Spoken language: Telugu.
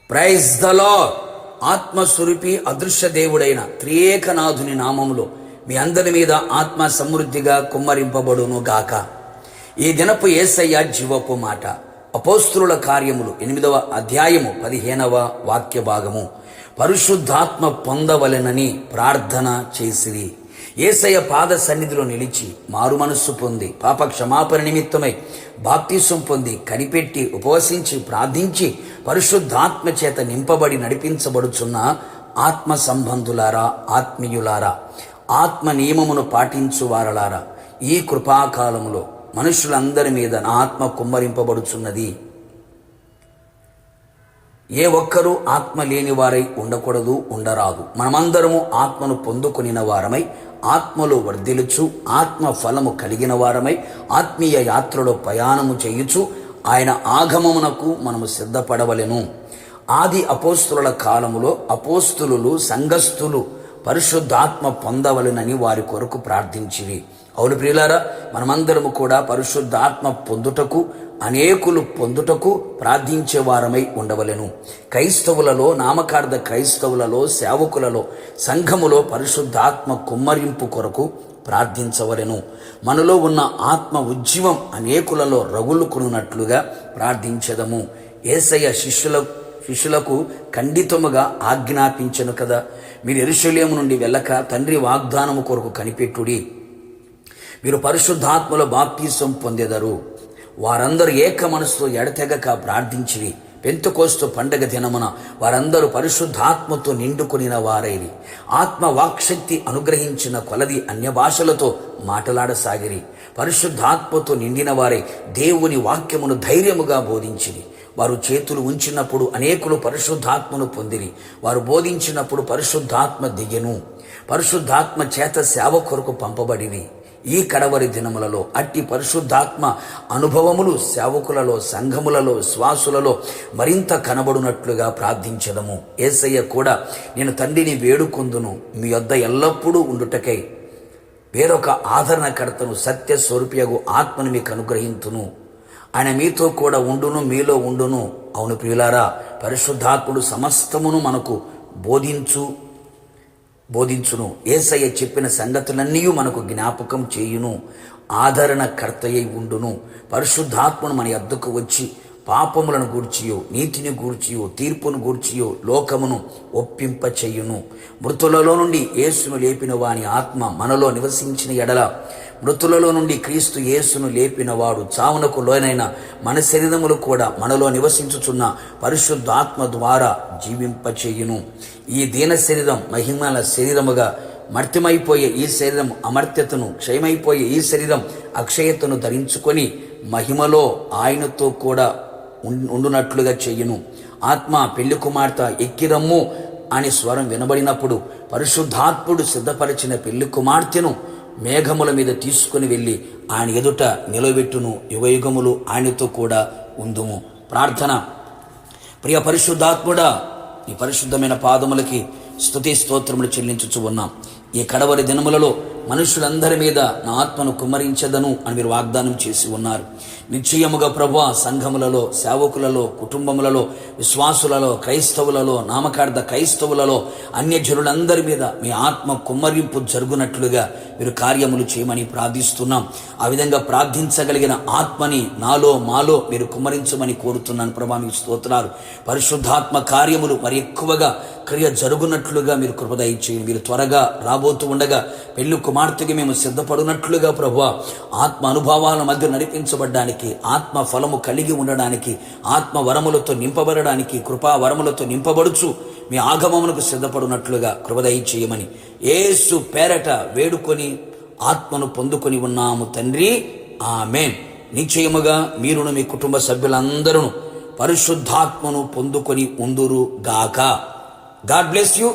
Praise the lord. ఆత్మస్వరూపి అదృశ్య దేవుడైన త్రియేకనాథుని నామములో మీ అందరి మీద ఆత్మ సమృద్ధిగా కుమ్మరింపబడును గాక. ఈ దినపు యేసయ్య జీవపు మాట అపోస్తుల కార్యములు 8వ అధ్యాయము 15వ వాక్య భాగము. పరిశుద్ధాత్మ పొందవలెనని ప్రార్థన చేసిరి. యేసయ్య పాద సన్నిధిలో నిలిచి మారు మనస్సు పొంది పాప క్షమాపణ నిమిత్తమై బాప్తిసం పొంది కనిపెట్టి ఉపవసించి ప్రార్థించి పరిశుద్ధాత్మ చేత నింపబడి నడిపించబడుచున్న ఆత్మ సంబంధులారా, ఆత్మీయులారా, ఆత్మ నియమమును పాటించువారలారా, ఈ కృపాకాలములో మనుషులందరి మీద నా ఆత్మ కుమ్మరింపబడుచున్నది. ఏ ఒక్కరూ ఆత్మ లేని వారై ఉండకూడదు, ఉండరాదు. మనమందరము ఆత్మను పొందుకొనిన వారమై ఆత్మలో వర్ధిలుచు ఆత్మ ఫలము కలిగిన వారమై ఆత్మీయ యాత్రలో ప్రయాణము చేయుచు ఆయన ఆగమమునకు మనము సిద్ధపడవలెను. ఆది అపోస్తుల కాలములో అపోస్తులు సంఘస్థులు పరిశుద్ధాత్మ పొందవలెనని వారి కొరకు ప్రార్థించిరి. అవును ప్రియులారా, మనమందరము కూడా పరిశుద్ధాత్మ పొందుటకు, అనేకులు పొందుటకు ప్రార్థించే వారమై ఉండవలెను. క్రైస్తవులలో, నామకార్థ క్రైస్తవులలో, సేవకులలో, సంఘములో పరిశుద్ధాత్మ కుమ్మరింపు కొరకు ప్రార్థించవలెను. మనలో ఉన్న ఆత్మ ఉజ్జీవం అనేకులలో రగులుకున్నట్లుగా ప్రార్థించదము. యేసయ్య శిష్యులకు ఖండితముగా ఆజ్ఞాపించెను కదా, మీరు యెరూషలేము నుండి వెళ్ళక తండ్రి వాగ్దానము కొరకు కనిపెట్టుడి, మీరు పరిశుద్ధాత్మలో బాప్తిసం పొందెదరు. వారందరూ ఏక మనసుతో ఎడతెగక ప్రార్థించిరి. పెంతెకోస్తు పండగ దినమున వారందరూ పరిశుద్ధాత్మతో నిండుకొనిన వారైరి. ఆత్మ వాక్శక్తి అనుగ్రహించిన కొలది అన్య భాషలతో మాట్లాడసాగిరి. పరిశుద్ధాత్మతో నిండిన వారై దేవుని వాక్యమును ధైర్యముగా బోధించిరి. వారు చేతులు ఉంచినప్పుడు అనేకులు పరిశుద్ధాత్మను పొందిరి. వారు బోధించినప్పుడు పరిశుద్ధాత్మ దిగెను. పరిశుద్ధాత్మ చేత సేవ కొరకు పంపబడిరి. ఈ కడవరి దినములలో అట్టి పరిశుద్ధాత్మ అనుభవములు సేవకులలో, సంఘములలో, శ్వాసులలో మరింత కనబడునట్లుగా ప్రార్థించదము. యేసయ్య కూడా నేను తండ్రిని వేడుకొందును, మీ యొద్ద ఎల్లప్పుడూ ఉండుటకై వేరొక ఆదరణకర్తను, సత్య స్వరూపియగు ఆత్మను మీకు అనుగ్రహింతును. ఆయన మీతో కూడా ఉండును, మీలో ఉండును. అవును ప్రియులారా, పరిశుద్ధాత్ముడు సమస్తమును మనకు బోధించును. యేసయ్య చెప్పిన సంగతులన్నీ మనకు జ్ఞాపకం చేయును. ఆదరణకర్తయ్య ఉండును. పరిశుద్ధాత్మను మన యొద్దకు వచ్చి పాపములను గూర్చియో, నీతిని గూర్చియో, తీర్పును గూర్చియో లోకమును ఒప్పింప చెయ్యును. మృతులలో నుండి యేసును లేపిన వాని ఆత్మ మనలో నివసించిన ఎడల, మృతులలో నుండి క్రీస్తు యేసును లేపినవాడు చావునకు లోనైన మన శరీరములు కూడా మనలో నివసించుచున్న పరిశుద్ధాత్మ ద్వారా జీవింపచేయును. ఈ దీన శరీరం మహిమల శరీరముగా, మర్త్యమైపోయే ఈ శరీరం అమర్త్యతను, క్షయమైపోయే ఈ శరీరం అక్షయతను ధరించుకొని మహిమలో ఆయనతో కూడా ఉండునట్లుగా చెయ్యును. ఆత్మ పెళ్లి కుమార్తె ఎక్కిరమ్ము అని స్వరం వినబడినప్పుడు పరిశుద్ధాత్ముడు సిద్ధపరిచిన పెళ్లి కుమార్తెను మేఘముల మీద తీసుకుని వెళ్ళి ఆయన ఎదుట నిలబెట్టును. యుగయుగములు ఆయనతో కూడా ఉందుము. ప్రార్థన. ప్రియ పరిశుద్ధాత్ముడా, ఈ పరిశుద్ధమైన పాదములకి స్తుతి స్తోత్రములు చెల్లించుచు ఉన్నాం. ఈ కడవరి దినములలో మనుషులందరి మీద నా ఆత్మను కుమ్మరించదను అని మీరు వాగ్దానం చేసి ఉన్నారు. నిశ్చయముగా ప్రభువా, సంఘములలో, సేవకులలో, కుటుంబములలో, విశ్వాసులలో, క్రైస్తవులలో, నామకార్థ క్రైస్తవులలో, అన్యజనులందరి మీద మీ ఆత్మ కుమ్మరింపు జరుగునట్లుగా మీరు కార్యములు చేయమని ప్రార్థిస్తున్నాం. ఆ విధంగా ప్రార్థించగలిగిన ఆత్మని నాలో, మాలో మీరు కుమ్మరించమని కోరుతున్నాను. ప్రభా, మీకు స్తోత్రాలు. పరిశుద్ధాత్మ కార్యములు మరి ఎక్కువగా క్రియ జరుగునట్లుగా మీరు కృప దయచేయండి. మీరు త్వరగా రాబోతూ ఉండగా పెళ్లి కుమార్తెకి మేము సిద్ధపడినట్లుగా ప్రభువా, ఆత్మ అనుభవాల మధ్య నడిపించబడ్డానికి, ఆత్మ ఫలము కలిగి ఉండడానికి, ఆత్మ వరములతో నింపబడడానికి, కృపా వరములతో నింపబడుచు మీ ఆగమమునకు సిద్ధపడినట్లుగా కృప దయచేయమని యేసు పేరట వేడుకొని ఆత్మను పొందుకొని ఉన్నాము తండ్రి. ఆమేన్. నిశ్చయముగా మీరును మీ కుటుంబ సభ్యులందరూ పరిశుద్ధాత్మను పొందుకొని ఉందురు గాక. God bless you.